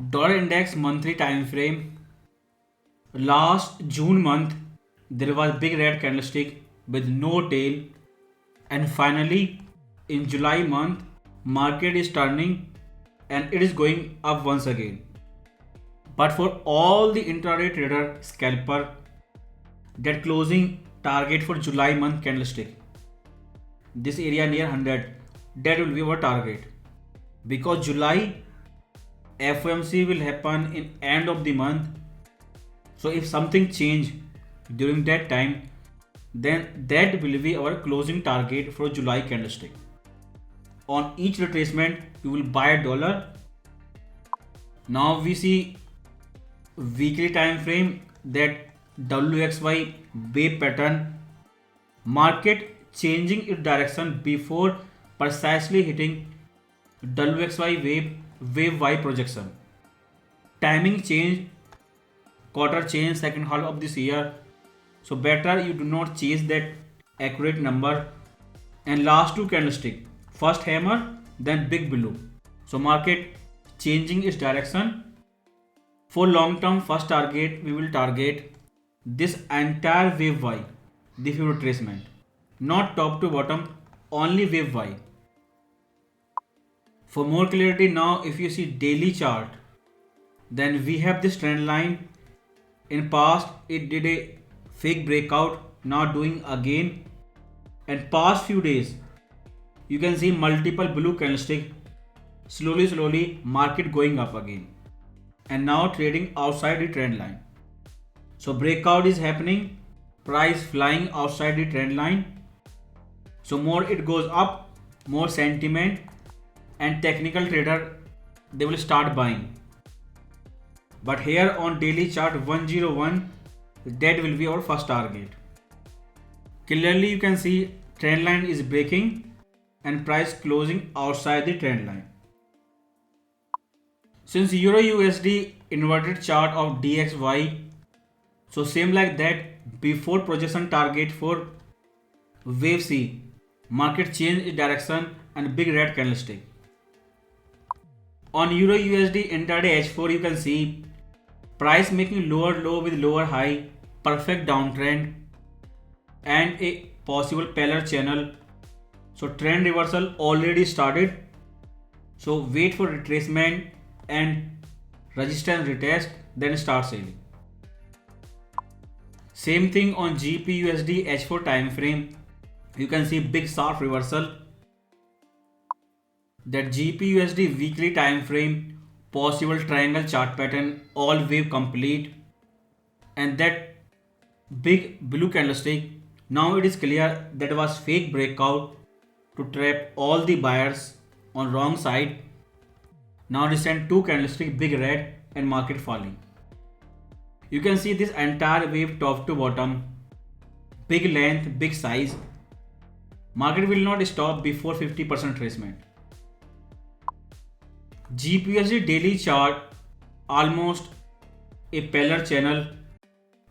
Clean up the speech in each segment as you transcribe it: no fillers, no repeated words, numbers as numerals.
Dollar index monthly time frame. Last June month, there was big red candlestick with no tail, and finally in July month, market is turning and it is going up once again. But for all the intraday trader scalper, that closing target for July month candlestick, this area near 100, that will be our target, because July FOMC will happen in end of the month. So if something change during that time, then that will be our closing target for July candlestick. On each retracement, we will buy a dollar. Now we see weekly time frame, that WXY wave pattern, market changing its direction before precisely hitting WXY wave Y projection. Timing change, quarter change, second half of this year. So better you do not chase that accurate number. And last two candlestick, first hammer, then big blue. So market changing its direction. For long term first target, we will target this entire wave Y, the few retracement, not top to bottom, only wave Y. For more clarity now, if you see daily chart, then we have this trend line. In past it did a fake breakout, now doing again, and past few days you can see multiple blue candlestick, slowly market going up again, and now trading outside the trend line. So breakout is happening, price flying outside the trend line. So more it goes up, more sentiment, and technical trader, they will start buying. But here on daily chart 101, that will be our first target. Clearly you can see trend line is breaking and price closing outside the trend line. Since Euro USD inverted chart of DXY, so same like that, before projection target for wave C, market change its direction and big red candlestick. On Euro USD intraday H4, you can see price making lower low with lower high, perfect downtrend, and a possible paler channel. So trend reversal already started. So wait for retracement and resistance retest, then start selling. Same thing on GBPUSD H4 time frame. You can see big sharp reversal. That GBPUSD weekly time frame, possible triangle chart pattern, all wave complete, and that big blue candlestick. Now it is clear that was fake breakout to trap all the buyers on wrong side. Now recent two candlestick, big red and market falling. You can see this entire wave top to bottom, big length, big size. Market will not stop before 50% retracement. GBPUSD daily chart, almost a paler channel,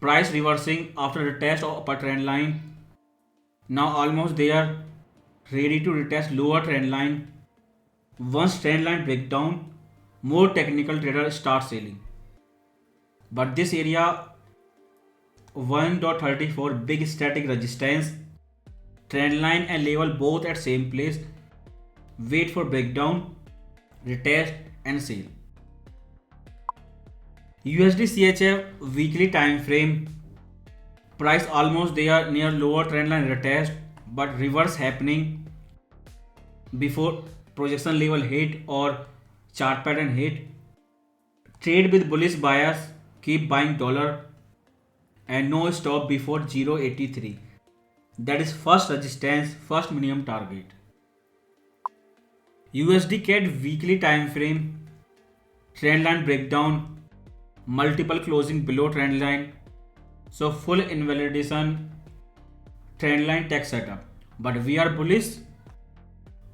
price reversing after the test of upper trend line. Now almost there, ready to retest lower trend line. Once trend line break down, more technical traders start selling. But this area 1.34, big static resistance, trend line and level both at same place. Wait for breakdown, retest and sell. USDCHF weekly time frame, price almost there near lower trend line retest, but reverse happening before projection level hit or chart pattern hit. Trade with bullish bias, keep buying dollar, and no stop before 0.83. That is first resistance, first minimum target. USDCAD weekly time frame, trend line breakdown, multiple closing below trend line. So full invalidation, trend line tech setup. But we are bullish,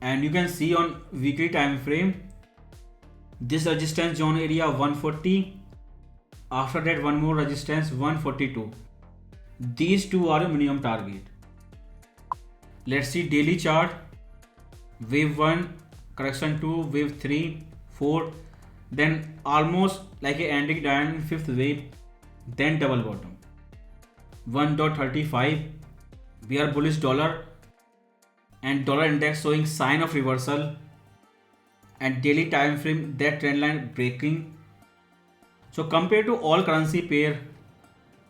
and you can see on weekly time frame, this resistance zone area 140. After that one more resistance 142. These two are minimum target. Let's see daily chart. Wave 1, correction 2, wave 3, 4. then almost like a ending down in fifth wave, then double bottom. 1.35, we are bullish dollar and dollar index showing sign of reversal, and daily time frame that trend line breaking. So compared to all currency pair,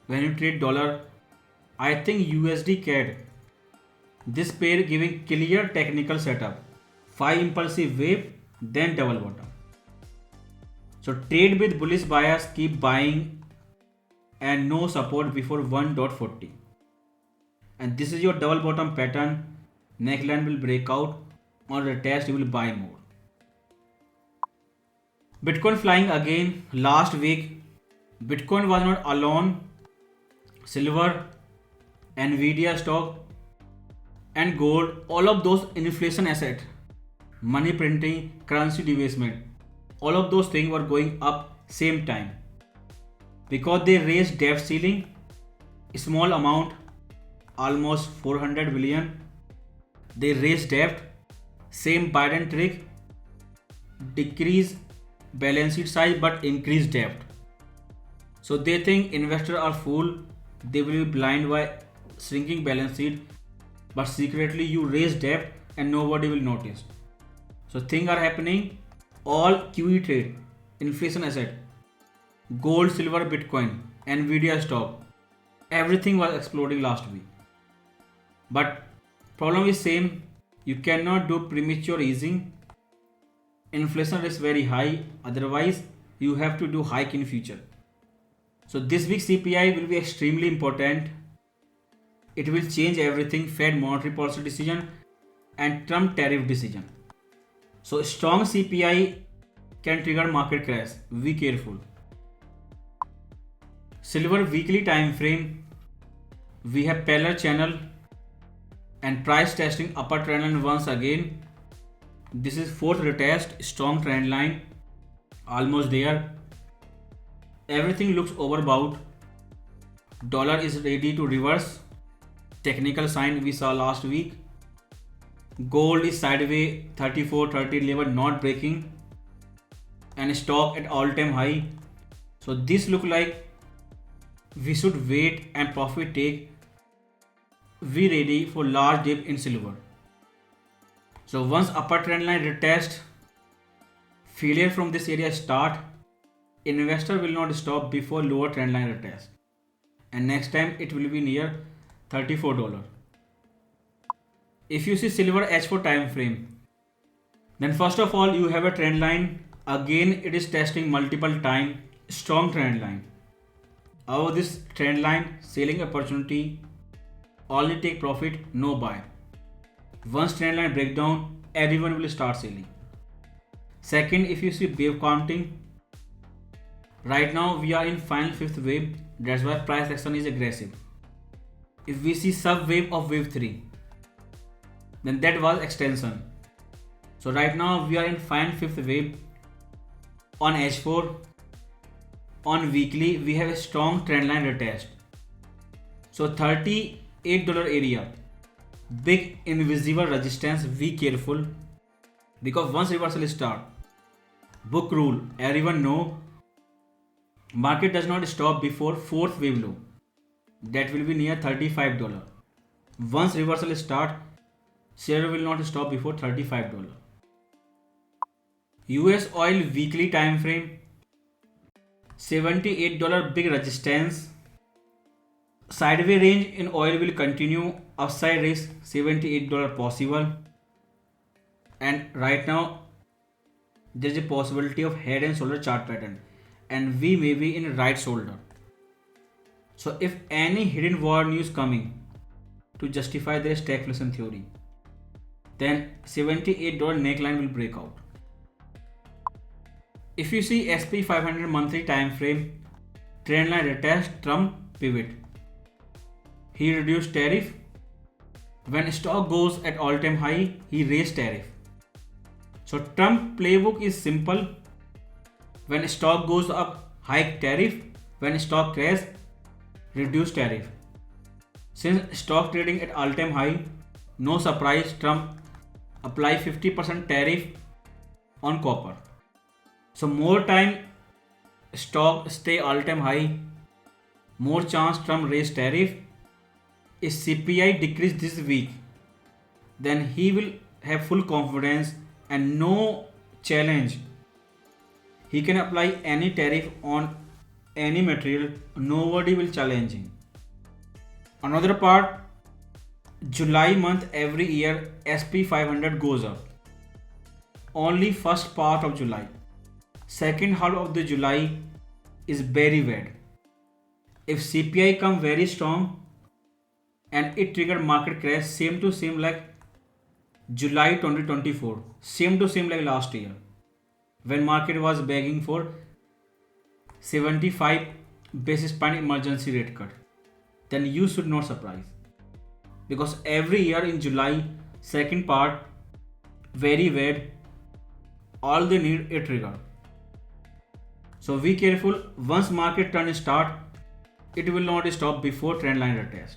when you trade dollar, I think USDCAD, this pair giving clear technical setup, 5 impulsive wave, then double bottom. So trade with bullish bias, keep buying, and no support before 1.40. And this is your double bottom pattern. Neckline will break out, on retest you will buy more. Bitcoin flying again. Last week Bitcoin was not alone. Silver, Nvidia stock and gold, all of those inflation asset, money printing, currency debasement, all of those things were going up same time because they raised debt ceiling, small amount, almost 400 billion. They raised debt, same Biden trick, decrease balance sheet size but increase debt. So they think investors are fool, they will be blind by shrinking balance sheet, but secretly you raise debt and nobody will notice. So things are happening, all QE trade, inflation asset, gold, silver, Bitcoin, Nvidia stock, everything was exploding last week. But problem is same, you cannot do premature easing. Inflation is very high, otherwise you have to do hike in future. So this week CPI will be extremely important. It will change everything, Fed monetary policy decision and Trump tariff decision. So strong CPI can trigger market crash, be careful. Silver weekly time frame, we have parallel channel and price testing upper trend line once again. This is fourth retest, strong trend line, almost there. Everything looks overbought. Dollar is ready to reverse. Technical sign we saw last week. Gold is sideways, 34-30 level not breaking, and stock at all-time high. So this look like we should wait and profit take. We ready for large dip in silver. So once upper trend line retest, failure from this area start, investor will not stop before lower trend line retest, and next time it will be near $34. If you see silver H4 time frame, then first of all you have a trend line. Again it is testing multiple time, strong trend line. Above this trend line, selling opportunity, only take profit, no buy. Once trend line breakdown, everyone will start selling. Second, if you see wave counting, right now we are in final fifth wave, that's why price action is aggressive. If we see sub wave of wave 3, then that was extension. So right now we are in final fifth wave. On H4, on weekly we have a strong trend line retest. So $38 area, big invisible resistance, be careful, because once reversal start, book rule, everyone know, market does not stop before fourth wave low, that will be near $35. Once reversal start, share will not stop before $35. US oil weekly time frame, $78 big resistance. Sideways range in oil will continue, upside risk $78 possible, and right now there is a possibility of head and shoulder chart pattern, and we may be in right shoulder. So if any hidden war news coming to justify their stagflation theory, then $78 neckline will break out. If you see SP 500 monthly time frame, trend line retest, Trump pivot. He reduced tariff. When stock goes at all-time high, he raised tariff. So Trump playbook is simple. When stock goes up, hike tariff. When stock crash, reduce tariff. Since stock trading at all-time high, no surprise Trump apply 50% tariff on copper. So more time stock stay all-time high, more chance Trump raise tariff. If CPI decrease this week, then he will have full confidence and no challenge. He can apply any tariff on any material, nobody will challenge him. Another part, July month every year SP 500 goes up. Only first part of July. Second half of the July is very bad. If CPI come very strong and it trigger market crash same to same like July 2024, same to same like last year, when market was begging for 75 basis point emergency rate cut, then you should not surprise, because every year in July second part very bad, all they need a trigger. So be careful, once market turn start, it will not stop before trendline retest.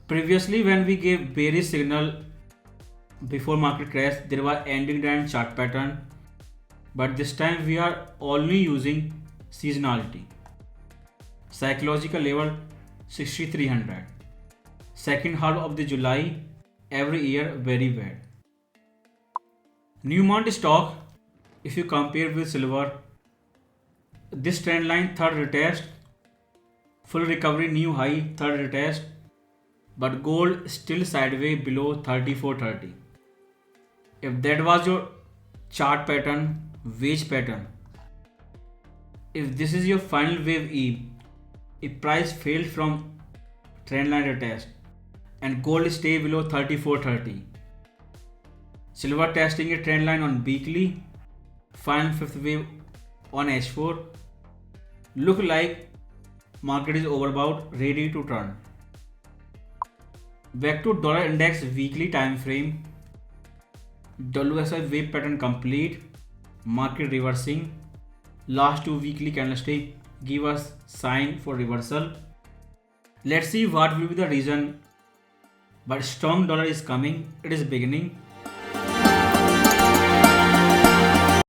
Previously when we gave bearish signal before market crash, there was ending trend chart pattern, but this time we are only using seasonality. Psychological level 6300. Second half of the July every year very bad. New month stock, if you compare with silver, this trend line third retest, full recovery new high third retest, but gold still sideways below 3430. If that was your chart pattern, wage pattern, if this is your final wave E, if price failed from trendline retest and gold stay below 3430, silver testing a trend line on weekly, final fifth wave on H4, look like market is overbought, ready to turn. Back to dollar index weekly time frame. WSI wave pattern complete, market reversing. Last two weekly candlestick give us sign for reversal. Let's see what will be the reason. But strong dollar is coming, it is beginning.